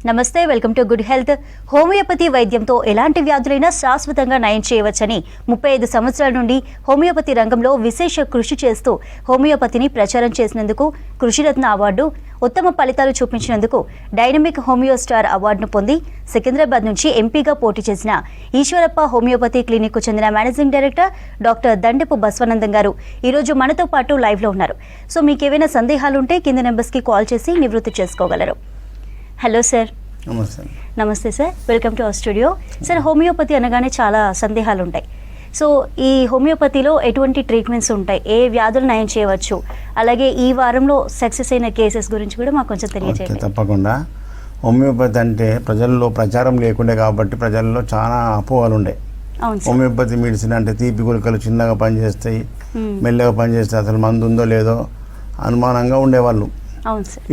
నమస్తే, welcome to good health. Homeopathy వైద్యంతో ఎలాంటి వ్యాధులైనా శాశ్వతంగా నయం చేయవచ్చని 35 సంవత్సరాల నుండి హోమియోపతి రంగంలో విశేష కృషి చేస్తూ హోమియోపతిని ప్రచారం చేసినందుకు కృషిరత్న అవార్డు, ఉత్తమ ఫలితాలు చూపించినందుకు డైనమిక్ హోమియో స్టార్ అవార్డును పొంది సికింద్రాబాద్ నుంచి ఎంపీగా పోటీ చేసిన ఈశ్వరప్ప హోమియోపతి క్లినిక్కు చెందిన managing director doctor Dandepu Basavanandam గారు ఈరోజు మనతో పాటు లైవ్లో ఉన్నారు. సో మీకు ఏవైనా సందేహాలుంటే కింద నెంబర్స్కి కాల్ చేసి నివృత్తి చేసుకోగలరు. Hello sir. నమస్తే sir, welcome to our studio. Sir, homeopathy అనగానే చాలా సందేహాలు ఉంటాయి. సో ఈ హోమియోపతిలో ఎటువంటి ట్రీట్మెంట్స్ ఉంటాయి, ఏ వ్యాధులు నయం చేయవచ్చు, అలాగే ఈ వారంలో సక్సెస్ అయిన కేసెస్ గురించి కూడా మాకు కొంచెం తెలియజేయండి. తప్పకుండా. హోమియోపతి అంటే ప్రజల్లో ప్రచారం లేకుండే కాబట్టి ప్రజల్లో చాలా అపోహలు ఉండే. హోమియోపతి మెడిసిన్ అంటే తీపి గుళికలు చిన్నగా పనిచేస్తాయి, మెల్లగా పనిచేస్తాయి, అసలు మందు ఉందో లేదో అనుమానంగా ఉండేవాళ్ళు.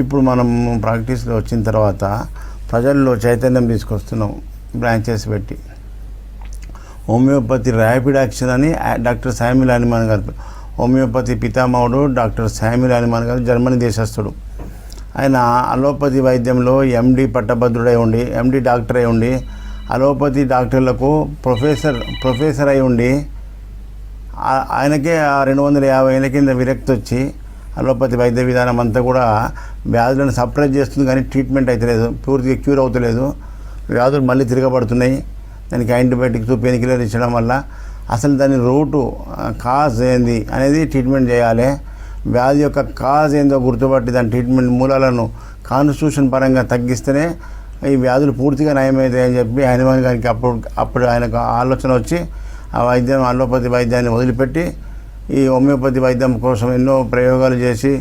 ఇప్పుడు మనం ప్రాక్టీస్లో వచ్చిన తర్వాత ప్రజల్లో చైతన్యం తీసుకొస్తున్నాం, బ్రాంచెస్ పెట్టి. హోమియోపతి ర్యాపిడ్ యాక్షన్ అని డాక్టర్ శామ్యూల్ హనీమాన్ గారు, హోమియోపతి పితామహుడు డాక్టర్ శామ్యూల్ హనీమాన్ గారు, జర్మనీ దేశస్థుడు. ఆయన అలోపతి వైద్యంలో ఎండి పట్టభద్రుడై ఉండి, ఎండి డాక్టర్ అయి ఉండి, అలోపతి డాక్టర్లకు ప్రొఫెసర్ అయి ఉండి, ఆయనకే 250 ఏళ్ళ కింద విరక్తి వచ్చి అలోపతి వైద్య విధానం అంతా కూడా వ్యాధులను సప్రెస్ చేస్తుంది, కానీ ట్రీట్మెంట్ అయితే లేదు, పూర్తిగా క్యూర్ అవుతలేదు, వ్యాధులు మళ్ళీ తిరగబడుతున్నాయి. దానికి యాంటీబయాటిక్స్, పెయిన్ కిల్లర్ ఇచ్చడం వల్ల అసలు దాని రూటు కాజ్ ఏంది అనేది ట్రీట్మెంట్ చేయాలి. వ్యాధి యొక్క కాజ్ ఏందో గుర్తుపట్టి దాని ట్రీట్మెంట్ మూలాలను కాన్స్టిట్యూషన్ పరంగా తగ్గిస్తేనే ఈ వ్యాధులు పూర్తిగా నయమవుతాయని చెప్పి హనుమాన్ గారికి అప్పుడు ఆయనకు ఆలోచన వచ్చి ఆ వైద్యం, అలోపతి వైద్యాన్ని వదిలిపెట్టి ఈ హోమియోపతి వైద్యం కోసం ఎన్నో ప్రయోగాలు చేసి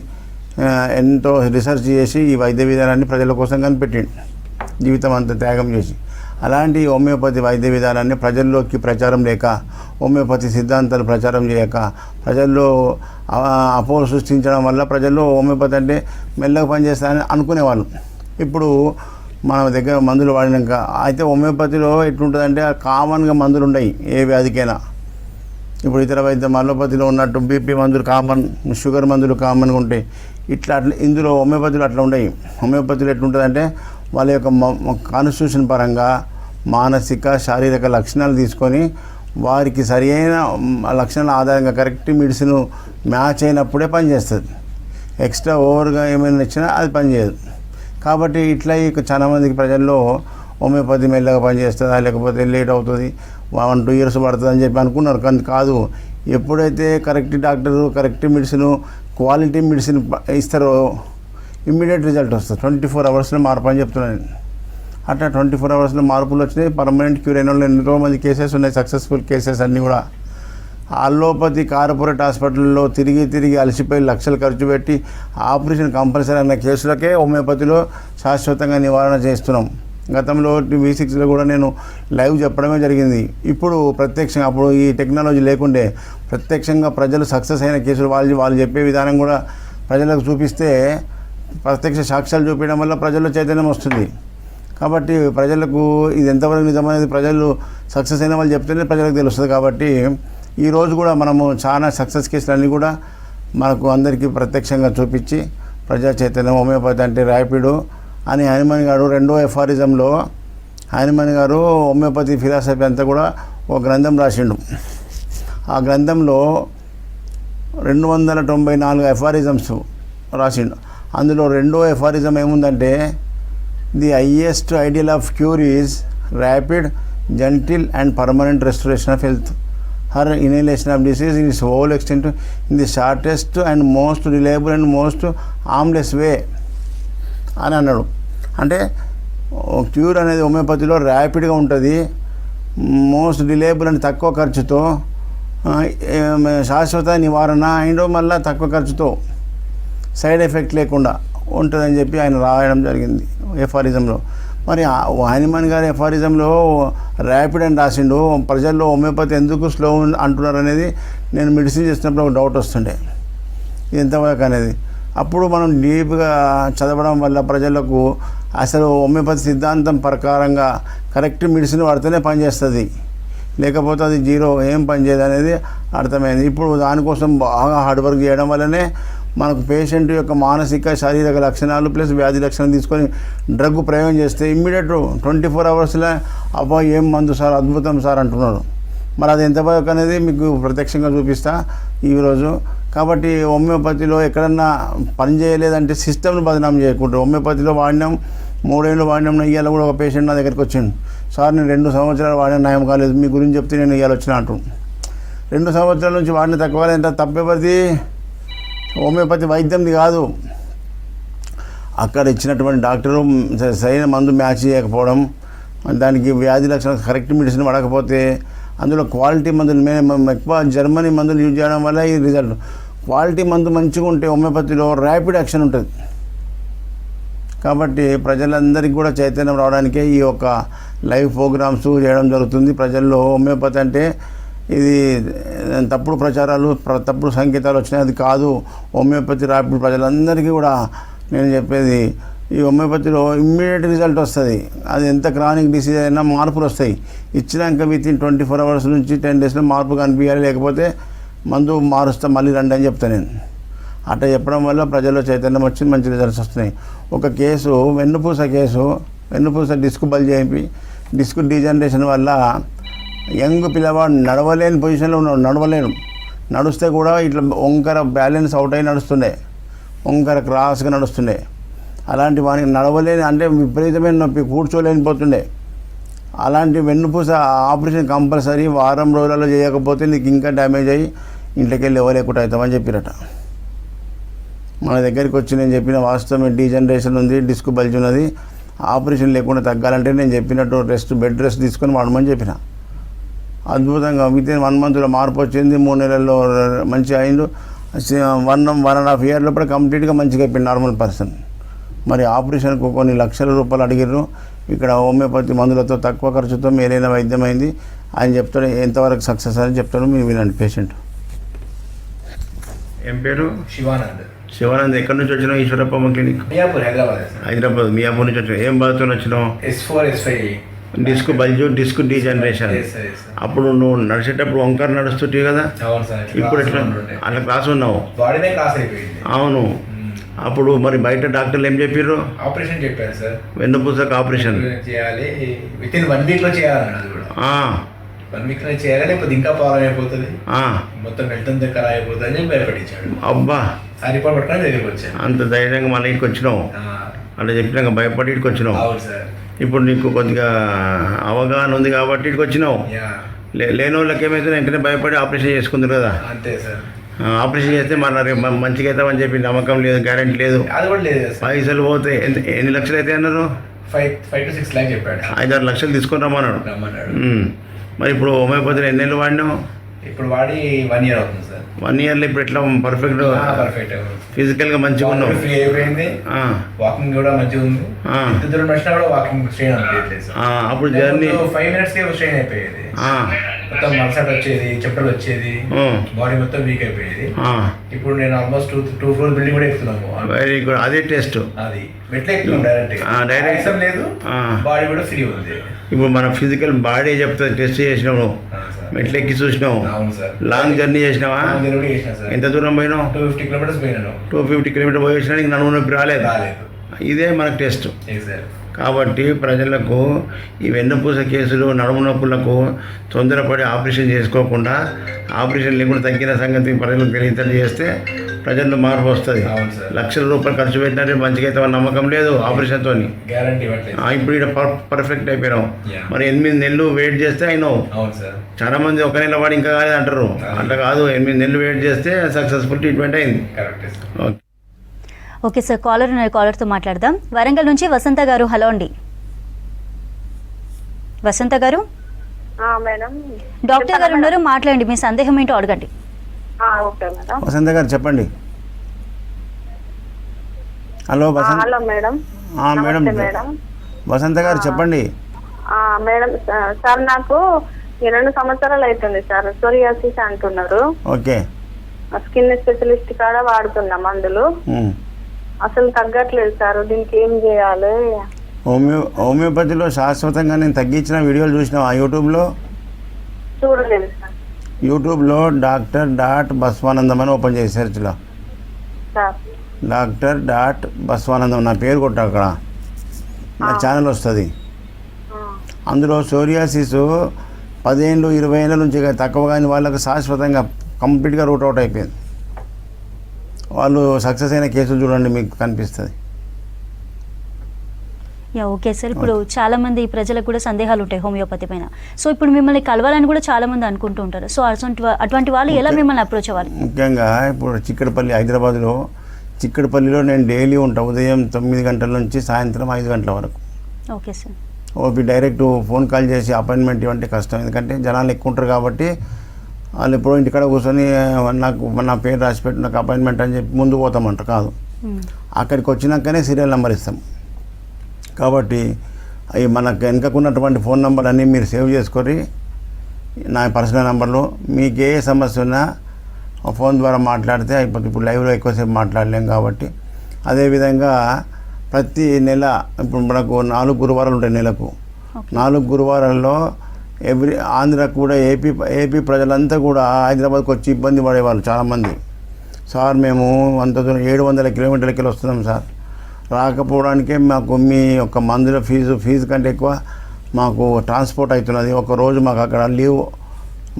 ఎంతో రీసెర్చ్ చేసి ఈ వైద్య విధానాన్ని ప్రజల కోసం కనిపెట్టిండు, జీవితం అంతా త్యాగం చేసి. అలాంటి హోమియోపతి వైద్య విధానాన్ని ప్రజల్లోకి ప్రచారం లేక, హోమియోపతి సిద్ధాంతాలు ప్రచారం చేయక, ప్రజల్లో అపోహలు సృష్టించడం వల్ల ప్రజల్లో హోమియోపతి అంటే మెల్లగా పనిచేస్తారని అనుకునేవాళ్ళు. ఇప్పుడు మన దగ్గర మందులు వాడినాక అయితే హోమియోపతిలో ఎట్లుంటుందంటే కామన్గా మందులు ఉన్నాయి ఏ వ్యాధికైనా. ఇప్పుడు ఇతర వైద్యం అలోపతిలో ఉన్నట్టు బీపీ మందులు కామన్, షుగర్ మందులు కామన్గా ఉంటాయి. అట్లా ఇందులో హోమియోపతిలో అట్లా ఉండవు. హోమియోపతిలో ఎట్లుంటుందంటే వాళ్ళ యొక్క కాన్స్టిట్యూషన్ పరంగా మానసిక, శారీరక లక్షణాలు తీసుకొని వారికి సరి అయిన లక్షణాల ఆధారంగా కరెక్ట్ మెడిసిన్ మ్యాచ్ అయినప్పుడే పనిచేస్తుంది. ఎక్స్ట్రా ఓవర్గా ఏమైనా ఇచ్చినా అది పనిచేయదు. కాబట్టి ఇట్లా చాలామందికి ప్రజల్లో హోమియోపతి మెల్లగా పనిచేస్తుందా, లేకపోతే లేట్ అవుతుంది, 1-2 ఇయర్స్ పడుతుంది అని చెప్పి అనుకున్నారు. కానీ కాదు, ఎప్పుడైతే correct doctor correct medicine, quality medicine ఇస్తారో ఇమ్మీడియట్ రిజల్ట్ వస్తుంది. 24 అవర్స్లో మార్పు అని చెప్తున్నాను. అట్లా 24 అవర్స్లో మార్పులు వచ్చినాయి. పర్మనెంట్ క్యూర్ అయిన వాళ్ళు ఎంతో మంది కేసెస్ ఉన్నాయి, సక్సెస్ఫుల్ కేసెస్ అన్నీ కూడా. అలోపతి కార్పొరేట్ హాస్పిటల్లో తిరిగి అలసిపోయి లక్షలు ఖర్చు పెట్టి ఆపరేషన్ కంపల్సరీ అన్న కేసులకే హోమియోపతిలో శాశ్వతంగా నివారణ చేస్తున్నాం. గతంలో V6లో కూడా నేను లైవ్ చెప్పడమే జరిగింది. ఇప్పుడు ప్రత్యక్షంగా, అప్పుడు ఈ టెక్నాలజీ లేకుండే ప్రత్యక్షంగా ప్రజలు సక్సెస్ అయిన కేసులు వాళ్ళు చెప్పే విధానం కూడా ప్రజలకు చూపిస్తే, ప్రత్యక్ష సాక్ష్యాలు చూపించడం వల్ల ప్రజల్లో చైతన్యం వస్తుంది. కాబట్టి ప్రజలకు ఇది ఎంతవరకు నిజమనేది ప్రజలు సక్సెస్ అయిన వాళ్ళు చెప్తేనే ప్రజలకు తెలుస్తుంది. కాబట్టి ఈరోజు కూడా మనము చాలా సక్సెస్ కేసులన్నీ కూడా మనకు అందరికీ ప్రత్యక్షంగా చూపించి ప్రజా చైతన్యం, హోమియోపతి అంటే ర్యాపిడ్ అని హనుమాన్ గారు 2వ ఎఫారిజంలో హనుమాన్ గారు హోమియోపతి ఫిలాసఫీ అంతా కూడా ఒక గ్రంథం రాసిండు. ఆ గ్రంథంలో 294 ఎఫారిజమ్స్ రాసిండు. అందులో 2వ ఎఫారిజం ఏముందంటే, the highest ideal of cure is rapid, gentle and permanent restoration of health. Or annihilation of disease in its whole extent in the shortest and most reliable and most harmless way అని అన్నాడు. అంటే cure అనేది హోమియోపతిలో ర్యాపిడ్గా ఉంటుంది, most reliable అని తక్కువ ఖర్చుతో, శాశ్వత నివారణ అండ్ మళ్ళీ తక్కువ ఖర్చుతో, సైడ్ ఎఫెక్ట్ లేకుండా ఉంటుందని చెప్పి ఆయన రాయడం జరిగింది ఎఫారిజంలో. మరి హనుమాన్ గారి ఎఫారిజంలో ర్యాపిడ్ అని రాసిండు. ప్రజల్లో హోమియోపతి ఎందుకు స్లో అంటున్నారు అనేది నేను మెడిసిన్ చేసినప్పుడు ఒక డౌట్ వస్తుండే, ఇది ఎంతవరకు అనేది. అప్పుడు మనం డీప్గా చదవడం వల్ల ప్రజలకు అసలు హోమియోపతి సిద్ధాంతం ప్రకారంగా కరెక్ట్ మెడిసిన్ వాడితేనే పనిచేస్తుంది, లేకపోతే అది జీరో, ఏం పనిచేయదు అనేది అర్థమైంది. ఇప్పుడు దానికోసం బాగా హార్డ్ వర్క్ చేయడం వల్లనే మనకు పేషెంట్ యొక్క మానసిక శారీరక లక్షణాలు ప్లస్ వ్యాధి లక్షణాలు తీసుకొని డ్రగ్ ప్రయోగం చేస్తే ఇమ్మీడియట్ 24 అవర్స్లో అబ్బా ఏం మందు సార్ అద్భుతం సార్ అంటున్నారు. మరి అది ఎంతవరకు అనేది మీకు ప్రత్యక్షంగా చూపిస్తా ఈరోజు. కాబట్టి హోమియోపతిలో ఎక్కడన్నా పని చేయలేదంటే సిస్టమ్ను బదనాం చేయకుండా హోమియోపతిలో వాడినాం 3 ఏళ్ళు వాడినాం. ఇవాళ కూడా ఒక పేషెంట్ నా దగ్గరికి వచ్చిండు, సార్ నేను 2 సంవత్సరాలు వాడినా నయం కాలేదు, మీ గురించి చెప్తే నేను ఇవాళ వచ్చిన అంటు. 2 సంవత్సరాల నుంచి వాడిన తక్కువ ఎంత తప్పేపడిది హోమియోపతి వైద్యంది కాదు. అక్కడ ఇచ్చినటువంటి డాక్టరు సరైన మందు మ్యాచ్ చేయకపోవడం, దానికి వ్యాధి లక్షణాలు కరెక్ట్ మెడిసిన్ పడకపోతే, అందులో క్వాలిటీ మందులు మేము ఎక్కువ జర్మనీ మందులు యూజ్ చేయడం వల్ల ఈ రిజల్ట్. క్వాలిటీ మందు మంచిగా ఉంటే హోమియోపతిలో ర్యాపిడ్ యాక్షన్ ఉంటుంది. కాబట్టి ప్రజలందరికీ కూడా చైతన్యం రావడానికే ఈ యొక్క లైవ్ ప్రోగ్రామ్స్ చేయడం జరుగుతుంది. ప్రజల్లో హోమియోపతి అంటే ఇది తప్పుడు ప్రచారాలు తప్పుడు సంకేతాలు వచ్చినాయి, అది కాదు. హోమియోపతి ర్యాపిడ్ ప్రజలందరికీ కూడా నేను చెప్పేది, ఈ హోమియోపతిలో ఇమ్మీడియట్ రిజల్ట్ వస్తుంది. అది ఎంత క్రానిక్ డిసీజ్ అయినా మార్పులు వస్తాయి. ఇచ్చినాక వితిన్ 24 అవర్స్ నుంచి 10 డేస్లో మార్పు కనిపించాలి, లేకపోతే మందు మారుస్తా మళ్ళీ రండి అని చెప్తాను నేను. అట్లా చెప్పడం వల్ల ప్రజల్లో చైతన్యం వచ్చి మంచి రిజల్ట్స్ వస్తున్నాయి. ఒక కేసు వెన్నుపూస డిస్క్ బల్జ్ అయిపోయి డిస్క్ డీజనరేషన్ వల్ల యంగ్ పిల్లవాడు నడవలేని పొజిషన్లో ఉన్నాడు, నడవలేను. నడుస్తే కూడా ఇట్లా వంకర బ్యాలెన్స్ అవుట్ అయి నడుస్తుండే, వంకర క్రాస్గా నడుస్తుండే. అలాంటి వానికి నడవలేని అంటే విపరీతమైన నొప్పి, కూర్చోలేనిపోతుండే. అలాంటి వెన్నుపూస ఆపరేషన్ కంపల్సరీ, వారం రోజులలో చేయకపోతే నీకు ఇంకా డ్యామేజ్ అయ్యి ఇంట్లోకి వెళ్ళి ఇవ్వలేకుండా అవుతామని చెప్పిరట. మన దగ్గరికి వచ్చి నేను చెప్పిన వాస్తవమే, డీజనరేషన్ ఉంది, డిస్క్ బల్జ్ ఉన్నది, ఆపరేషన్ లేకుండా తగ్గాలంటే నేను చెప్పినట్టు బెడ్ రెస్ట్ తీసుకొని వాడమని చెప్పిన. అద్భుతంగా వితిన్ 1 మంత్లో మార్పు వచ్చింది. 3 నెలల్లో మంచిగా అయిండు. 1.5 ఇయర్ లోపల కంప్లీట్గా మంచిగా అయిపోయింది నార్మల్ పర్సన్. మరి ఆపరేషన్కు కొన్ని లక్షల రూపాయలు అడిగిర్రు. ఇక్కడ హోమియోపతి మందులతో తక్కువ ఖర్చుతో మేలైన వైద్యమైంది ఆయన చెప్తాడు. ఎంతవరకు సక్సెస్ అని చెప్తాడు, మీరు వినండి. పేషెంట్ ఏం పేరు? శివానంద్. ఎక్కడి నుంచి వచ్చినావు? ఈశ్వరప్పమ్మ క్లినిక్, హైదరాబాద్. మియాపూర్ నుంచి వచ్చినావు. ఏం బాధతో వచ్చినావు? Disc bulge, disc degeneration. అప్పుడు నువ్వు నడిచేటప్పుడు వంకర నడుస్తుంటే కదా, ఇప్పుడు ఎట్లా అట్లా క్లాస్ ఉన్నావు? అవును. అప్పుడు మరి బయట డాక్టర్లు ఏం చెప్పారు? ఆపరేషన్ చెప్పారు సార్, వెన్నుపూసకు ఆపరేషన్ చేయాలి, వితిన్ 1 వీక్లో చేయాలన్నాడు. 1 వీక్లో చేయాలి, లేకపోతే ఇంకా ప్రాబ్లం అయిపోతుంది, మొత్తం హెల్త్ అంతా ఖరాబ్ అయిపోతుంది అని భయపడించాడు. అబ్బా, ఆ రిపోర్ట్ పట్టుకొని దగ్గరికి వచ్చాను. అంత ధైర్యంగా మన ఇంటికి వచ్చినావు, అట్లా చెప్పినాక భయపడి ఇటుకు వచ్చినావు. అవును సార్. ఇప్పుడు నీకు కొద్దిగా అవగాహన ఉంది కాబట్టి ఇటుకు వచ్చినావు. లేని వాళ్ళకి ఏమైతే వెంటనే భయపడి ఆపరేషన్ చేసుకుంటారు కదా. అంతే సార్. ఆపరేషన్ చేస్తే మన మంచిగా అవుతామని చెప్పి నమ్మకం లేదు, గ్యారెంటీ లేదు. అది కూడా లేదు. పైసలు పోతే ఎన్ని లక్షలు అయితే అన్నారు? 5 to 6 lakhs చెప్పాడు. 5-6 లక్షలు తీసుకొని రమ్మన్నాడు. మరి ఇప్పుడు హోమియోపతిలో ఎన్ని నెలలు వాడినావు? ఇప్పుడు వాడి 1 year అవుతుంది సార్. 1 yearలో ఇప్పుడు ఎట్లా పర్ఫెక్ట్ ఫిజికల్గా మంచిగా ఉన్నావు? ఫ్రీ అయిపోయింది, వాకింగ్ కూడా మంచిగా ఉంది. ఎంత దూరం నడిచినా కూడా వాకింగ్ స్ట్రెయిన్ అనిపించలేదు. అప్పుడు జర్నీ 5 minutes స్ట్రెయిన్ అయిపోయేది, మొత్తం మలసట వచ్చేది, చెప్పులు వచ్చేది, బాడీ మొత్తం వీక్ అయిపోయేది. ఇప్పుడు నేను ఆల్మోస్ట్ 2 floors బిల్డింగ్ కూడా ఎక్కుతున్నాము. Very good. అదే టెస్ట్, అది మెట్లు ఎక్కుతున్నాం డైరెక్ట్ లేదు, బాడీ కూడా ఫ్రీ ఉంది. ఇప్పుడు మన ఫిజికల్ బాడీ చెప్తుంది. టెస్ట్ చేసినావు, మెట్లు ఎక్కి చూసినావు, లాంగ్ జర్నీ చేసినావా? ఎంత దూరం పోయినావు? 250 kilometers పోయినాను. 250 kilometers పోయేసినా నీకు నడుము నొప్పి రాలేదు. ఇదే మనకు టెస్ట్. కాబట్టి ప్రజలకు ఈ వెన్నుపూస కేసులు, నడుము నొప్పులకు తొందరపడి ఆపరేషన్ చేసుకోకుండా, ఆపరేషన్ లేకుండా తగ్గిన సంగతి ప్రజలకు తెలియదు చేస్తే ప్రజల్లో మార్పు వస్తుంది. లక్షల రూపాయలు ఖర్చు పెట్టినట్టే మంచిగా అయితే నమ్మకం లేదు ఆపరేషన్తో. ఇప్పుడు ఇక్కడ పర్ఫెక్ట్ అయిపోయినావు. మరి 8 నెలలు వెయిట్ చేస్తే అయినావు. చాలా మంది 1 నెల వాడి ఇంకా కాలేదు అంటారు. అట్లా కాదు, 8 నెలలు వెయిట్ చేస్తే సక్సెస్ఫుల్ ట్రీట్మెంట్ అయింది. ఓకే. ఓకే సార్, కాలర్తో మాట్లాడదాం. వరంగల్ నుంచి వసంత గారు. హలో అండి వసంత గారు. మేడం, డాక్టర్ గారు ఉన్నారు, మాట్లాడండి, మీ సందేహం ఏంటో అడగండి. వసంత గారు చెప్పండి. Hello hello madam. మేడం వసంత గారు చెప్పండి. మేడం సార్, నాకు 2 సంవత్సరాలు అవుతుంది సార్, సోరియాసిస్ అంటున్నారు. ఓకే. స్కిన్ స్పెషలిస్ట్ కాడ వాడుతున్నా మందులు, అసలు తగ్గట్లేదు సార్, దీనికి ఏం చేయాలి? హోమియోపతిలో శాశ్వతంగా నేను తగ్గించిన వీడియోలు చూసినావా యూట్యూబ్లో? చూడలేదు సార్. యూట్యూబ్లో డాక్టర్ బసవానందం అని ఓపెన్ చేసి సెర్చ్లో సార్. డాక్టర్.బసవానందం నా పేరు కొట్ట అక్కడ నా ఛానల్ వస్తుంది. అందులో సోరియాసిస్ 10 ఏళ్ళు 20 ఏళ్ళ నుంచి తక్కువ కానీ వాళ్ళకి శాశ్వతంగా కంప్లీట్గా రూట్ అవుట్ అయిపోయింది. వాళ్ళు సక్సెస్ అయిన కేసులు చూడండి, మీకు కనిపిస్తుంది. Yeah okay sir. ఇప్పుడు చాలా మంది ప్రజలకు కూడా సందేహాలు ఉంటాయి హోమియోపతి పైన. సో ఇప్పుడు మిమ్మల్ని కలవాలని కూడా చాలా మంది అనుకుంటూ ఉంటారు. సో అటువంటి వాళ్ళు ఎలా మిమ్మల్ని అప్రోచ్ అవ్వాలి? ముఖ్యంగా ఇప్పుడు చిక్కడపల్లి, హైదరాబాద్లో చిక్కడపల్లిలో నేను డైలీ ఉంటాను. ఉదయం 9 గంటల నుంచి సాయంత్రం 5 గంటల వరకు. Okay sir. OP direct phone call చేసి అపాయింట్మెంట్ ఇవ్వండి కష్టం, ఎందుకంటే జనాలు ఎక్కువ ఉంటారు కాబట్టి వాళ్ళు ఎప్పుడో ఇంటికాడ కూర్చొని నాకు నా పేరు రాసిపెట్టి నాకు అపాయింట్మెంట్ అని చెప్పి ముందు పోతామంటారు. కాదు, అక్కడికి వచ్చినాకనే సీరియల్ నెంబర్ ఇస్తాం. కాబట్టి అవి మనకు వెనుకకున్నటువంటి ఫోన్ నెంబర్ అన్నీ మీరు సేవ్ చేసుకొని నా పర్సనల్ నెంబర్లో మీకు ఏ సమస్య ఉన్నా ఫోన్ ద్వారా మాట్లాడితే అయిపోతుంది. ఇప్పుడు లైవ్లో ఎక్కువసేపు మాట్లాడలేం కాబట్టి. అదేవిధంగా ప్రతి నెల ఇప్పుడు మనకు 4 గురువారాలు ఉంటాయి నెలకు. 4 గురువారాల్లో ఆంధ్రాకు కూడా ఏపీ ప్రజలంతా కూడా హైదరాబాద్కి వచ్చి ఇబ్బంది పడేవాళ్ళు చాలామంది. సార్ మేము అంత దూరం 700 కిలోమీటర్లకి వస్తున్నాం సార్, రాకపోవడానికే మాకు మీ యొక్క మందుల ఫీజు కంటే ఎక్కువ మాకు ట్రాన్స్పోర్ట్ అవుతున్నది. ఒకరోజు మాకు అక్కడ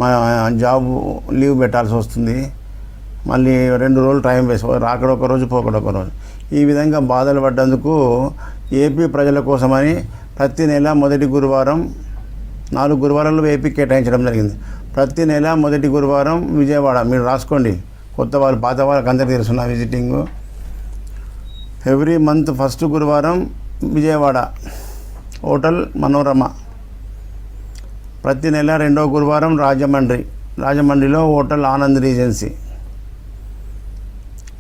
మా జాబ్ లీవ్ పెట్టాల్సి వస్తుంది. మళ్ళీ 2 రోజులు టైం వేసి రాకడ ఒక రోజు పోకడ ఒక రోజు. ఈ విధంగా బాధలు పడ్డందుకు ఏపీ ప్రజల కోసమని ప్రతి నెల మొదటి గురువారం 4 గురువారాలు ఏపీ కేటాయించడం జరిగింది. ప్రతి నెల మొదటి గురువారం విజయవాడ, మీరు రాసుకోండి, కొత్త వాళ్ళు పాత వాళ్ళకి అందరికీ తెలుసున్న విజిటింగ్. ఎవ్రీ మంత్ ఫస్ట్ గురువారం విజయవాడ హోటల్ మనోరమ. ప్రతి నెల 2వ గురువారం రాజమండ్రిలో హోటల్ ఆనంద్ రీజెన్సీ.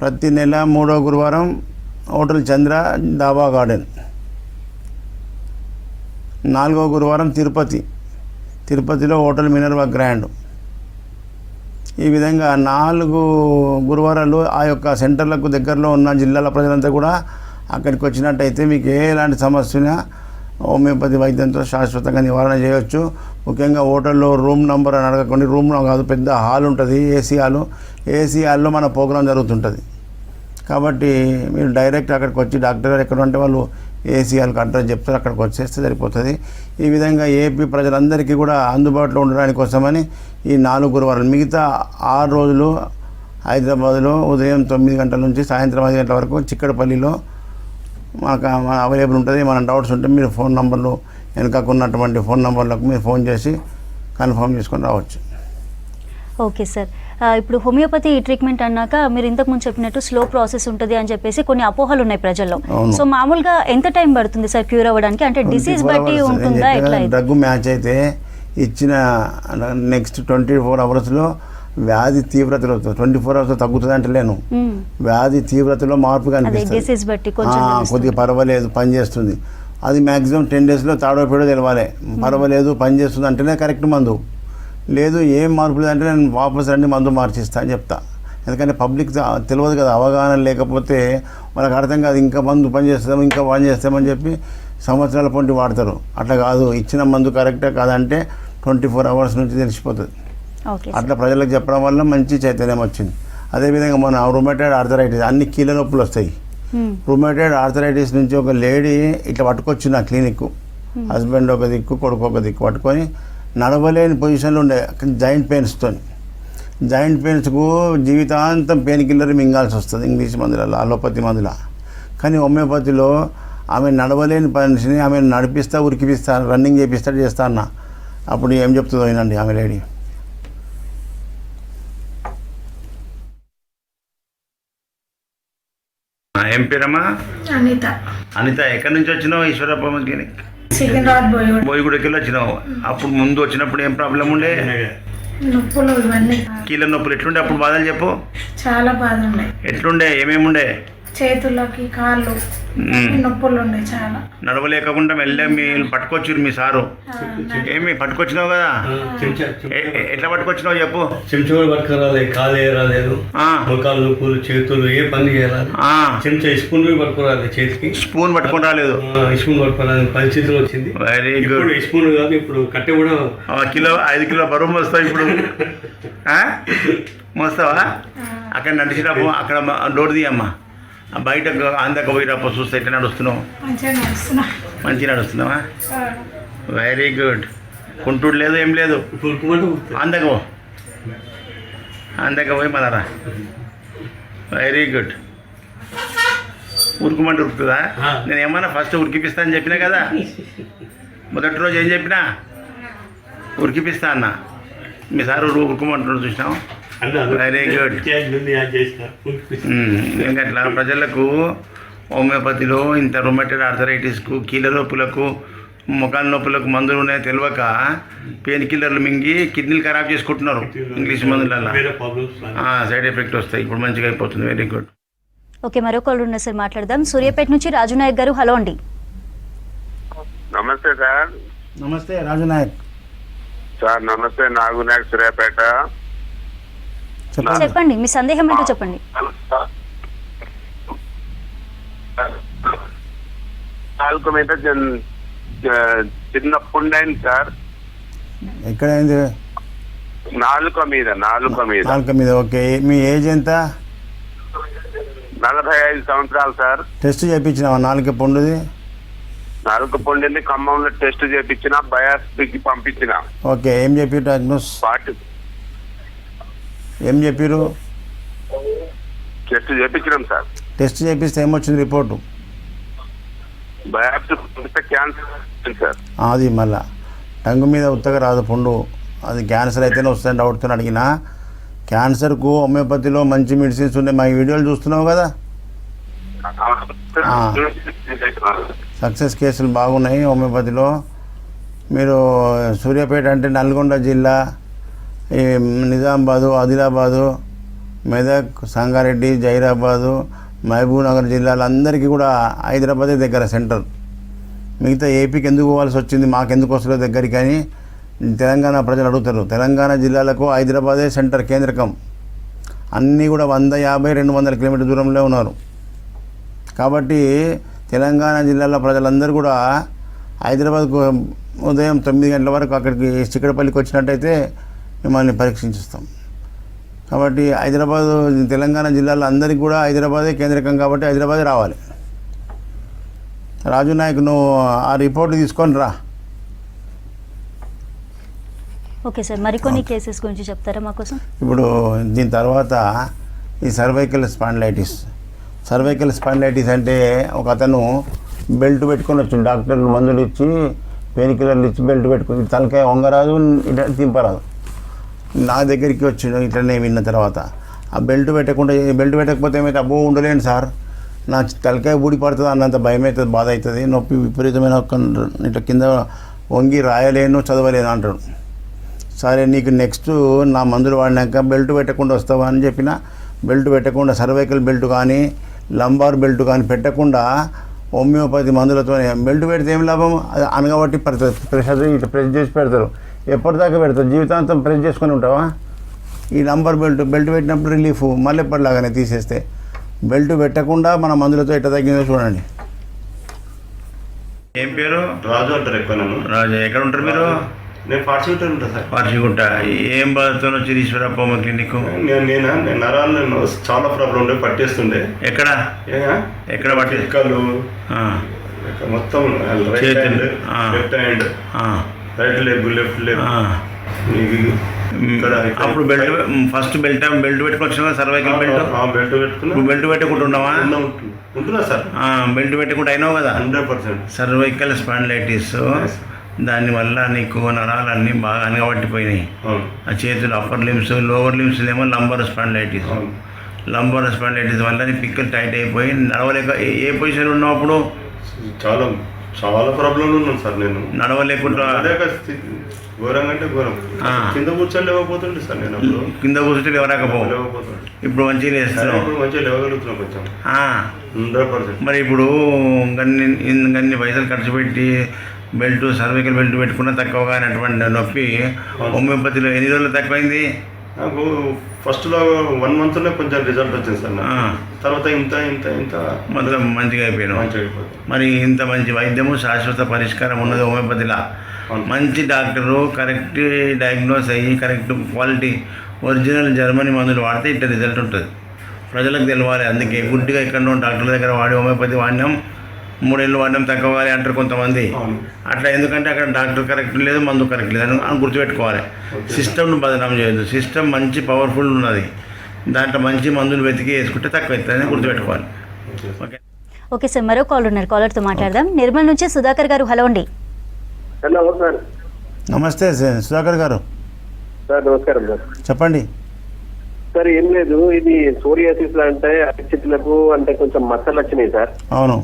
ప్రతి నెల 3వ గురువారం హోటల్ చంద్ర డాబా గార్డెన్. 4వ గురువారం తిరుపతిలో హోటల్ మినర్వా గ్రాండ్. ఈ విధంగా 4 గురువారాలు ఆ యొక్క సెంటర్లకు దగ్గరలో ఉన్న జిల్లాల ప్రజలంతా కూడా అక్కడికి వచ్చినట్టయితే మీకు ఎలాంటి సమస్య ఉన్నా హోమియోపతి వైద్యంతో శాశ్వతంగా నివారణ చేయవచ్చు. ముఖ్యంగా హోటల్లో రూమ్ నెంబర్ అని అడగకండి. రూమ్లో కాదు, పెద్ద హాల్ ఉంటుంది, ఏసీ హాల్లో మన ప్రోగ్రాం జరుగుతుంటుంది. కాబట్టి మీరు డైరెక్ట్ అక్కడికి వచ్చి డాక్టర్ గారు ఎక్కడ ఉంటే వాళ్ళు ఏసీ హాల్కి అడ్రస్ చెప్తారు, అక్కడికి వచ్చేస్తే సరిపోతుంది. ఈ విధంగా ఏపీ ప్రజలందరికీ కూడా అందుబాటులో ఉండడానికి కోసమని ఈ 4 గురువారాలు, మిగతా 6 రోజులు హైదరాబాద్లో ఉదయం 9 గంటల నుంచి సాయంత్రం 5 గంటల వరకు చిక్కడపల్లిలో మనకు అవైలబుల్ ఉంటుంది. మన డౌట్స్ ఉంటే మీరు ఫోన్ నంబర్లు వెనుకకున్నటువంటి ఫోన్ నంబర్లకు మీరు ఫోన్ చేసి కన్ఫర్మ్ చేసుకొని రావచ్చు. Okay sir. ఇప్పుడు హోమియోపతి ట్రీట్మెంట్ అన్నాక మీరు ఇంతకుముందు చెప్పినట్టు స్లో ప్రాసెస్ ఉంటుంది అని చెప్పేసి కొన్ని అపోహలు ఉన్నాయి ప్రజల్లో. సో మామూలుగా ఎంత టైం పడుతుంది సార్ క్యూర్ అవ్వడానికి? అంటే డిసీజ్ బట్టి ఉంటుందా? ఎట్లా? డ్రగ్ మ్యాచ్ అయితే ఇచ్చిన నెక్స్ట్ 24 అవర్స్లో వ్యాధి తీవ్రతలో 24 అవర్స్ తగ్గుతుంది అంటే లేను, వ్యాధి తీవ్రతలో మార్పు కనిపిస్తుంది. కొద్దిగా పర్వాలేదు, పనిచేస్తుంది. అది మ్యాక్సిమం 10 డేస్లో తాడో పేడో తెలవాలి. పర్వాలేదు, పనిచేస్తుంది అంటేనే కరెక్ట్ మందు. లేదు ఏం మార్పు లేదంటే నేను వాపస్ రండి మందు మార్చిస్తా అని చెప్తా. ఎందుకంటే పబ్లిక్ తెలియదు కదా, అవగాహన లేకపోతే వాళ్ళకి అర్థం కాదు. ఇంకా మందు పని చేస్తామని చెప్పి సంవత్సరాల పొంటి వాడతారు. అట్లా కాదు, ఇచ్చిన మందు కరెక్టే కాదంటే 24 అవర్స్ నుంచి తెలిసిపోతుంది. అట్లా ప్రజలకు చెప్పడం వల్ల మంచి చైతన్యం వచ్చింది. అదేవిధంగా మన రుమటైడ్ ఆర్థరైటిస్, అన్ని కీళ్ళ నొప్పులు వస్తాయి. రుమటైడ్ ఆర్థరైటిస్ నుంచి ఒక లేడీ ఇట్లా పట్టుకొచ్చి నా క్లినిక్, హస్బెండ్ ఒక దిక్కు కొడుకు ఒక దిక్కు పట్టుకొని నడవలేని పొజిషన్లో ఉండే జాయింట్ పెయిన్స్కు జీవితాంతం పెయిన్ కిల్లర్ మింగాల్సి వస్తుంది ఇంగ్లీష్ మందులలో, అలోపతి మందుల. కానీ హోమియోపతిలో ఆమె నడవలేని మనిషిని ఆమె నడిపిస్తా, ఉరికిపిస్తా, రన్నింగ్ చేస్తా అన్న. అప్పుడు ఏం చెప్తుందో వినండి ఆమె లేడీ. ఏం పేరమ్మా? అనిత. ఎక్కడి నుంచి వచ్చినావు? ఈశ్వరప్ప క్లినిక్ బోయిగూడకి వచ్చినావు. అప్పుడు ముందు వచ్చినప్పుడు ఏం ప్రాబ్లం ఉండే? నొప్పులు, ఇవన్నీ కీళ్ళ నొప్పులు. ఎట్లుండే అప్పుడు బాధలు చెప్పు? చాలా బాధ ఉండే. ఎట్లుండే? ఏమేమి ఉండే? చేతులకి కాళ్ళు నొప్పులు ఉండే చాలా. నడవలేకుండా మెల్లె మీరు పట్టుకొచ్చారు మీ సారు. ఏమి పట్టుకొచ్చినావు కదా? ఎట్లా పట్టుకొచ్చినావు చెప్పు? చెంచా పట్టుకురాలేదు, కాలు వేయరాలేదు, మొక్కలు నొప్పులు, చేతులు ఏ పని చేయాలి. చెంచా స్పూన్ పట్టుకురాలేదు, చేతికి స్పూన్ పట్టుకుని రాలేదు, స్పూన్ పట్టుకోరాలేదు పరిస్థితిలో వచ్చింది. Very good. స్పూన్ కాదు, ఇప్పుడు కట్టె కూడా 5 కిలో బరువు మోస్తావు ఇప్పుడు. మోస్తావా? అక్కడ నడిచినప్పుడు అక్కడ డోర్ తీయమ్మా బయట అందక పోయినప్పుడు చూస్తే ఎట్లా నడుస్తున్నావు? మంచిగా నడుస్తున్నా. మంచిగా నడుస్తున్నావా? Very good. కుంటుడు లేదు ఏం లేదు, అందక పోయి మళ్ళా వెరీ గుడ్. ఉరుకుమంటే ఉరుకుతుందా? నేను ఏమన్నా ఫస్ట్ ఉరికిపిస్తా అని చెప్పినా కదా, మొదటి రోజు ఏం చెప్పినా ఉరికిపిస్తా అన్న. మీ సార్ ఉరుకుమంటున్నాడు చూసినాం. Very good. ఎందుకంటే ప్రజలకు హోమియోపతిలో ఇంత రొమాటైడ్ ఆర్థరైటిస్కు, కీళ్ళ నొప్పులకు, ముఖాల నొప్పులకు మందులు ఉన్నాయో తెలియక పెయిన్ కిల్లర్లు మింగి కిడ్నీలు ఖరాబ్ చేసుకుంటున్నారు ఇంగ్లీష్ మందులలో. సైడ్ ఎఫెక్ట్ వస్తాయి. ఇప్పుడు మంచిగా అయిపోతుంది. Very good. ఓకే, మరో కాల్ ఉన్న సార్ మాట్లాడదాం. సూర్యాపేట నుంచి రాజు నాయక్ గారు. హలో అండి. నమస్తే సార్. నమస్తే రాజు నాయక్ సార్ నమస్తే. నాగునాయక్ సూర్యాపేట. చెప్పండి, మీ సందేహం ఏంటో చెప్పండి. నాలుగు మీద చిన్న పుండైంది సార్. ఎక్కడైంది? నాలుక మీద. నాలుక మీద. ఓకే, మీ ఏజ్ ఎంత? 45 సంవత్సరాలు సార్. టెస్ట్ చేయించినావా నాలుక పుండుది? నాలుక పుండింది. ఖమ్మంలో టెస్ట్ చేయించిన, బయాప్సీకి పంపించిన. ఓకే, ఏం చెప్పారు డయాగ్నోస్? ఏం చెప్పారు? Test చేయించినాం sir. టెస్ట్ చేపిస్తే ఏమొచ్చింది రిపోర్టు? బయాప్సీ పంపిస్తే క్యాన్సర్ సార్. అది మళ్ళా టంగు మీద ఉత్తగా రాదు పుండు, అది క్యాన్సర్ అయితేనే వస్తుందని డౌట్తో అడిగిన. క్యాన్సర్కు హోమియోపతిలో మంచి మెడిసిన్స్ ఉన్నాయి. మా వీడియోలు చూస్తున్నావు కదా, సక్సెస్ కేసులు బాగున్నాయి హోమియోపతిలో. మీరు సూర్యాపేట అంటే నల్గొండ జిల్లా, ఈ నిజామాబాదు, ఆదిలాబాదు, మెదక్, సంగారెడ్డి, జైరాబాదు, మహబూబ్నగర్ జిల్లాలందరికీ కూడా హైదరాబాదే దగ్గర సెంటర్. మిగతా ఏపీకి ఎందుకు పోవాల్సి వచ్చింది, మాకెందుకు వస్తుందో దగ్గరికి అని తెలంగాణ ప్రజలు అడుగుతారు. తెలంగాణ జిల్లాలకు హైదరాబాదే సెంటర్, కేంద్రకం. అన్నీ కూడా 150, 200 కిలోమీటర్ దూరంలో ఉన్నారు. కాబట్టి తెలంగాణ జిల్లాల ప్రజలందరూ కూడా హైదరాబాద్కు ఉదయం 9 గంటల వరకు అక్కడికి చిక్కడపల్లికి వచ్చినట్టయితే మిమ్మల్ని పరీక్షించుస్తాం. కాబట్టి హైదరాబాద్, తెలంగాణ జిల్లాలో అందరికీ కూడా హైదరాబాదే కేంద్రకం. కాబట్టి హైదరాబాదే రావాలి. రాజు నాయక్, నువ్వు ఆ రిపోర్ట్ తీసుకొని రా. ఓకే సార్, మరికొన్ని కేసెస్ గురించి చెప్తారా మా కోసం? ఇప్పుడు దీని తర్వాత ఈ సర్వైకల్ స్పాండిలైటిస్ అంటే ఒక అతను బెల్ట్ పెట్టుకొని వచ్చింది. డాక్టర్లు మందులు ఇచ్చి, పెయిన్ కిల్లర్లు ఇచ్చి బెల్ట్ పెట్టుకుని తలకాయ వంగరాదు, ఇట్లా తింపరాదు. నా దగ్గరికి వచ్చిండు ఇట్లనే విన్న తర్వాత. ఆ బెల్ట్ పెట్టకపోతే ఏమైతే అబ్బో ఉండలేను సార్, నా తలకాయ ఊడి పడుతుంది అన్నంత భయం అవుతుంది, బాధ అవుతుంది, నొప్పి విపరీతమైన ఇట్లా కింద వంగి రాయలేను, చదవలేను అంటాడు. సరే, నీకు నెక్స్ట్ నా మందులు వాడినాక బెల్ట్ పెట్టకుండా వస్తావా అని చెప్పిన. బెల్ట్ పెట్టకుండా, సర్వైకల్ బెల్ట్ కానీ లంబార్ బెల్ట్ కానీ పెట్టకుండా హోమియోపతి మందులతోనే. బెల్ట్ పెడితే ఏం లాభం? అది అనగబట్టి పడుతుంది, ప్రెషర్ ఇట్లా ప్రెస్ చేసి పెడతారు. ఎప్పటిదాకా పెడతారు? జీవితాంతం ప్రెస్ చేసుకొని ఉంటావా? ఈ లంబర్ బెల్ట్ పెట్టినప్పుడు రిలీఫ్, మళ్ళీ ఎప్పటిలాగానే తీసేస్తే. బెల్ట్ పెట్టకుండా మన మందులతో ఎట్లా తగ్గిందో చూడండి. ఏం పేరు? రాజు అంటారు ఎక్కువ. నన్ను రాజు. ఎక్కడ ఉంటారు మీరు? నేను పార్సిగుంట ఉంటాను సార్. పార్సిగుంట. ఏం బాధతో వచ్చి ఈశ్వరప్ప క్లినిక్? నేను నరాలు చాలా ప్రాబ్లం ఉండే, పట్టేస్తుండే. ఎక్కడ పట్టి? ఎక్కలు మొత్తం, right hand, left hand, right leg, left leg. అప్పుడు ఫస్ట్ బెల్ట్ పెట్టుకుని వచ్చిన సర్వైకల్ బెల్ట్ పెట్టుకున్నా. బెల్ట్ పెట్టుకుంటున్నావా? ఉంటున్నా సార్. బెల్ట్ పెట్టుకుంటూ అయినావు కదా. 100%. సర్వైకల్ స్పాండిలైటిస్, దానివల్ల నీకు నరాలన్నీ బాగా అనగబట్టిపోయినాయి. ఆ చేతులు అప్పర్ లిమ్స్, లోవర్ లిమ్స్ ఏమో లంబర్ స్పాండిలైటిస్ వల్ల నీ పిక్కలు టైట్ అయిపోయి నడవలేక. ఏ పొజిషన్ ఉన్నావు అప్పుడు? చాలా చాలా ప్రాబ్లంలు ఉన్నాను సార్. నేను నడవలేకుండా ఘోరంగా అంటే ఘోరం. కింద కూర్చొని లేకపోతుండే సార్. నేను అప్పుడు కింద కూర్చుంటే లేవరాకపోతుంది. ఇప్పుడు మంచిగా లేస్తున్నావు. ఇప్పుడు మంచిగా లేవగలుగుతున్నాం కొంచెం. 100%. మరి ఇప్పుడు గన్ని పైసలు ఖర్చు పెట్టి బెల్ట్, సర్వైకల్ బెల్ట్ పెట్టుకున్నా తక్కువగా అయినటువంటి నొప్పి హోమియోపతిలో ఎన్ని రోజులు తక్కువైంది? నాకు ఫస్ట్లో 1 మంత్లో కొంచెం రిజల్ట్ వచ్చింది సార్. తర్వాత ఇంత మొత్తం మంచిగా అయిపోయాను. మరి ఇంత మంచి వైద్యము, శాశ్వత పరిష్కారం ఉన్నది హోమియోపతిలో. మంచి డాక్టరు కరెక్ట్ డయాగ్నోస్ అయ్యి కరెక్ట్ క్వాలిటీ ఒరిజినల్ జర్మనీ మందులు వాడితే ఇట్లా రిజల్ట్ ఉంటుంది. ప్రజలకు తెలవాలి. అందుకే గుడ్డిగా ఎక్కడో డాక్టర్ల దగ్గర వాడి హోమియోపతి వాడినాం 3 ఏళ్ళు వాడినాం తగ్గవాలి అంటారు కొంతమంది. అట్లా ఎందుకంటే అక్కడ డాక్టర్ కరెక్ట్ లేదు, మందు కరెక్ట్ లేదు అని గుర్తుపెట్టుకోవాలి. సిస్టమ్ను బదనాం చేయొద్దు. సిస్టమ్ మంచి పవర్ఫుల్ ఉన్నది, దాంట్లో మంచి మందులు వెతికి వేసుకుంటే తక్కువ అవుతుందని గుర్తుపెట్టుకోవాలి. ఓకే ఓకే సార్, మరో కాల్ ఉన్నారు, కాలర్తో మాట్లాడదాం. నిర్మల్ నుంచి సుధాకర్ గారు, హలో అండి. Hello sir. నమస్తే సుధాకర్ గారు, సార్ నమస్కారం సార్. చెప్పండి. సార్ ఏం లేదు, ఇది సోరియాసిస్ అంటే అరిచేతులకు అంటే కొంచెం మచ్చలు వచ్చినాయి సార్. అవును,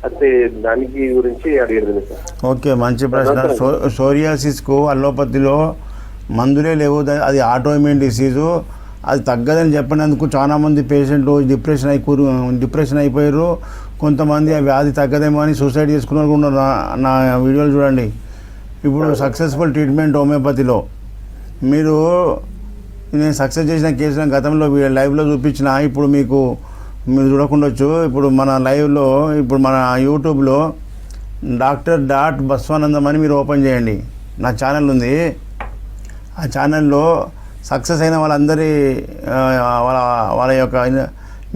అయితే దానికి గురించి అడిగారు సార్. ఓకే మంచి ప్రశ్న. సోరియాసిస్కు అల్లోపతిలో మందులే లేవు, అది ఆటోఇమ్యూన్ డిసీజు. అది తగ్గదని చెప్పినందుకు చాలామంది పేషెంట్లు డిప్రెషన్ అయిపోయారు. కొంతమంది ఆ వ్యాధి తగ్గదేమో అని సూసైడ్ చేసుకున్న వాళ్ళు ఉన్నారు. నా వీడియోలు చూడండి. ఇప్పుడు సక్సెస్ఫుల్ ట్రీట్మెంట్ హోమియోపతిలో మీరు నేను సక్సెస్ చేసిన కేసులను గతంలో లైవ్లో చూపించిన, ఇప్పుడు మీరు చూడకుండొచ్చు. ఇప్పుడు మన లైవ్లో, ఇప్పుడు మన యూట్యూబ్లో డాక్టర్.బస్వానందం అని మీరు ఓపెన్ చేయండి. నా ఛానల్ ఉంది. ఆ ఛానల్లో సక్సెస్ అయిన వాళ్ళందరి వాళ్ళ యొక్క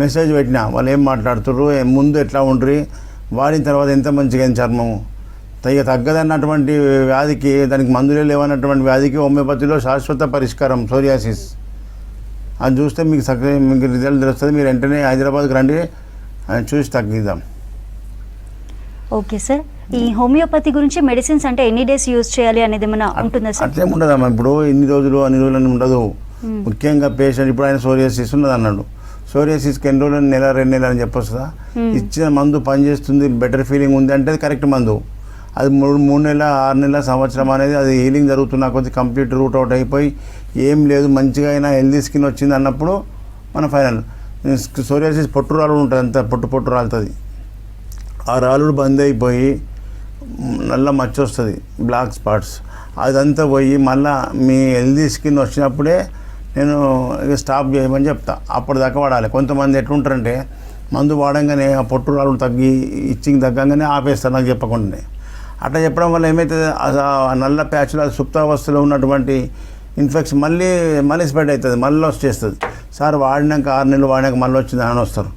మెసేజ్ పెట్టిన, వాళ్ళు ఏం మాట్లాడుతుర్రు, ముందు ఎట్లా ఉండ్రి, వాడిన తర్వాత ఎంత మంచిగా చర్మము తగ్గదన్నటువంటి వ్యాధికి, దానికి మందులే లేవన్నటువంటి వ్యాధికి హోమియోపతిలో శాశ్వత పరిష్కారం సోరియాసిస్. అది చూస్తే మీకు రిజల్ట్ తెలుస్తుంది. మీరు వెంటనే హైదరాబాద్కి రండి, చూసి తగ్గిద్దాం. ఓకే సార్, ఈ హోమియోపతి గురించి మెడిసిన్స్ అంటే ఎన్ని డేస్ యూజ్ చేయాలి అనేది ఏమైనా ఉంటుందా సార్? అట్లేం ఉండదమ్మా. ఇప్పుడు ఇన్ని రోజులు అన్ని రోజులు అని ఉండదు. ముఖ్యంగా పేషెంట్ ఇప్పుడు ఆయన సోరియాసిస్ ఉన్నది అన్నాడు, సోరియాసిస్కి ఎన్ని రోజులు, నెల 2 నెలలు అని చెప్పొస్తుందా? ఇచ్చిన మందు పనిచేస్తుంది, బెటర్ ఫీలింగ్ ఉంది అంటే అది కరెక్ట్ మందు. అది 3 నెలల 6 నెలల సంవత్సరం అనేది అది హీలింగ్ జరుగుతున్న కొద్ది కంప్లీట్ రూట్ అవుట్ అయిపోయి ఏం లేదు, మంచిగా అయినా హెల్దీ స్కిన్ వచ్చింది అన్నప్పుడు మన ఫైనల్. సోరియాసిస్ పొట్టు రాళ్ళు ఉంటుంది, అంత పొట్టు రాలుతుంది. ఆ రాళ్ళు బంద్ అయిపోయి నల్ల మచ్చ వస్తుంది, బ్లాక్ స్పాట్స్, అదంతా పోయి మళ్ళీ మీ హెల్దీ స్కిన్ వచ్చినప్పుడే నేను స్టాప్ చేయమని చెప్తా. అప్పటిదాకా వాడాలి. కొంతమంది ఎట్లుంటారంటే మందు వాడంగానే ఆ పొట్టు రాళ్ళు తగ్గి ఇచ్చింగ్ తగ్గంగానే ఆపేస్తారు నాకు చెప్పకుండానే. అట్లా చెప్పడం వల్ల ఏమవుతుంది, ఆ నల్ల ప్యాచ్లో సుప్తావస్థలో ఉన్నటువంటి ఇన్ఫెక్షన్ మళ్ళీ స్ప్రెడ్ అవుతుంది, మళ్ళీ వచ్చేస్తుంది. సార్ వాడినాక 6 నెలలు వాడినాక మళ్ళీ వచ్చింది అని వస్తారు.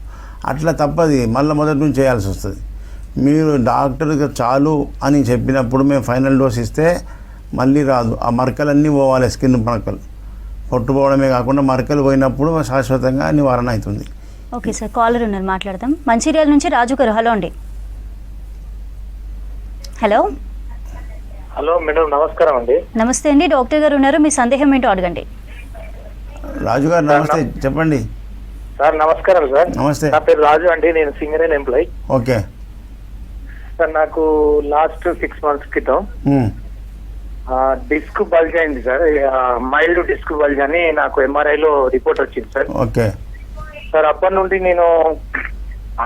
అట్లా తప్పది, మళ్ళీ మొదటి నుంచి చేయాల్సి వస్తుంది. మీరు డాక్టర్కి చాలు అని చెప్పినప్పుడు మేము ఫైనల్ డోస్ ఇస్తే మళ్ళీ రాదు. ఆ మరకలన్నీ పోవాలి, స్కిన్ మరకలు పొట్టుపోవడమే కాకుండా మరకలు పోయినప్పుడు శాశ్వతంగా నివారణ అవుతుంది. ఓకే సార్, కాలర్ ఉన్నారు, మాట్లాడదాం. మంచిర్యాల నుంచి రాజు గారు, హలో అండి. హలో హలో మేడం, నమస్కారం అండి. నమస్తే అండి, డాక్టర్ గారు ఉన్నారు, మీ సందేహం ఏంటో అడగండి. రాజు గారు నమస్తే, చెప్పండి. సార్ నమస్కారం సార్. నమస్తే. నా పేరు రాజు అండి, నేను సింగరేణి ఎంప్లాయీ. ఓకే సార్, నాకు లాస్ట్ 6 months క్రితం డిస్క్ బల్జ్ అయింది సార్. మైల్డ్ డిస్క్ బల్జ్ అని నాకు ఎంఆర్ఐలో రిపోర్ట్ వచ్చింది సార్. ఓకే సార్, అప్పటి నుండి నేను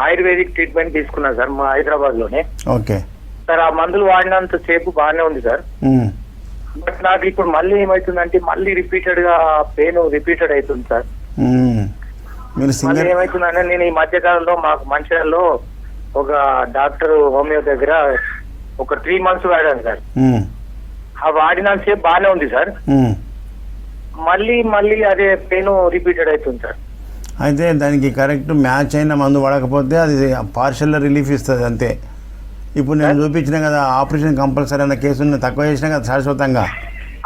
ఆయుర్వేదిక్ ట్రీట్మెంట్ తీసుకున్నా సార్, మా హైదరాబాద్ లోనే. ఓకే సార్, ఆ మందులు వాడినంత సేపు బాగానే ఉంది సార్. బట్ నాకు ఇప్పుడు మళ్ళీ ఏమైతుందంటే మళ్ళీ రిపీటెడ్ గా పెయిన్ రిపీటెడ్ అవుతుంది సార్. మళ్ళీ ఏమైతుందంటే నేను ఈ మధ్య కాలంలో మాకు మంచిర్యాలలో ఒక డాక్టర్ హోమియో దగ్గర ఒక 3 months వాడాను సార్. ఆ వాడినంత సేపు బాగానే ఉంది సార్. మళ్ళీ అదే పెయిన్ రిపీటెడ్ అవుతుంది సార్. అయితే దానికి కరెక్ట్ మ్యాచ్ అయిన మందు వాడకపోతే అది పార్షల్ రిలీఫ్ ఇస్తుంది అంతే. ఇప్పుడు నేను చూపించిన కదా ఆపరేషన్ కంపల్సరీ అన్న కేసుని తక్కువ చేసినా కదా శాశ్వతంగా.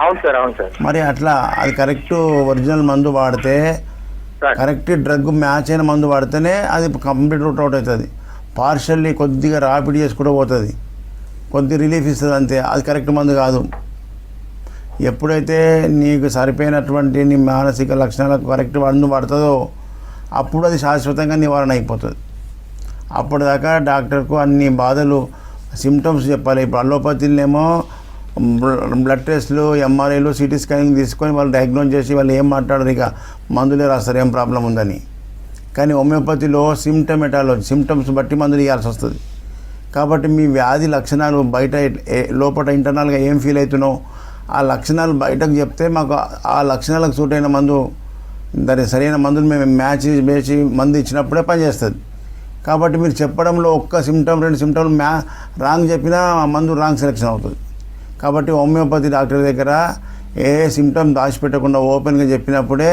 అవును సార్, అవును సార్. మరి అట్లా అది కరెక్ట్ ఒరిజినల్ మందు వాడితే, కరెక్ట్ డ్రగ్ మ్యాచ్ అయిన మందు వాడితేనే అది కంప్లీట్ రూట్ అవుట్ అవుతుంది. పార్షల్లీ కొద్దిగా రాపిడ్ చేసుకుంటూ పోతుంది, కొద్ది రిలీఫ్ ఇస్తుంది అంతే. అది కరెక్ట్ మందు కాదు. ఎప్పుడైతే నీకు సరిపోయినటువంటి నీ మానసిక లక్షణాలకు కరెక్ట్ మందు పడుతుందో అప్పుడు అది శాశ్వతంగా నివారణ అయిపోతుంది. అప్పటిదాకా డాక్టర్కు అన్ని బాధలు సిమ్టమ్స్ చెప్పాలి. ఇప్పుడు అల్లోపతినేమో బ్లడ్ టెస్ట్లు, ఎంఆర్ఐలు, సిటీ స్కానింగ్ తీసుకొని వాళ్ళు డయాగ్నోజ్ చేసి వాళ్ళు ఏం మాట్లాడరు, ఇక మందులే రాస్తారు ఏం ప్రాబ్లం ఉందని. కానీ హోమియోపతిలో సిమ్టమెటాలజీ, సిమ్టమ్స్ బట్టి మందులు ఇవ్వాల్సి వస్తుంది. కాబట్టి మీ వ్యాధి లక్షణాలు బయట లోపల ఇంటర్నల్గా ఏం ఫీల్ అవుతున్నావు ఆ లక్షణాలు బయటకు చెప్తే మాకు ఆ లక్షణాలకు సూట్ అయిన మందు, దాని సరైన మందులు మేము మ్యాచ్ చేసి మందు ఇచ్చినప్పుడే పనిచేస్తుంది. కాబట్టి మీరు చెప్పడంలో ఒక్క సిమ్టమ్ 2 సిమ్టమ్లు రాంగ్ చెప్పినా మందు రాంగ్ సెలెక్షన్ అవుతుంది. కాబట్టి హోమియోపతి డాక్టర్ దగ్గర ఏ సిమ్టమ్ దాచిపెట్టకుండా ఓపెన్గా చెప్పినప్పుడే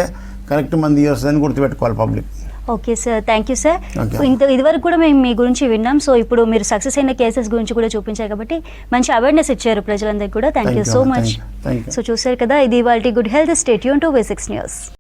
కరెక్ట్ మంది వస్తుందని గుర్తుపెట్టుకోవాలి public. Okay sir, thank you sir. Okay. ఇదివరకు కూడా మేము మీ గురించి విన్నాం. సో ఇప్పుడు మీరు సక్సెస్ అయిన కేసెస్ గురించి కూడా చూపించారు కాబట్టి మంచి అవేర్నెస్ ఇచ్చారు ప్రజలందరికీ కూడా. Thank you so much. Thank you. So చూసారు కదా, ఇది ఇవాల్టి good health. Stay tune to V6 news.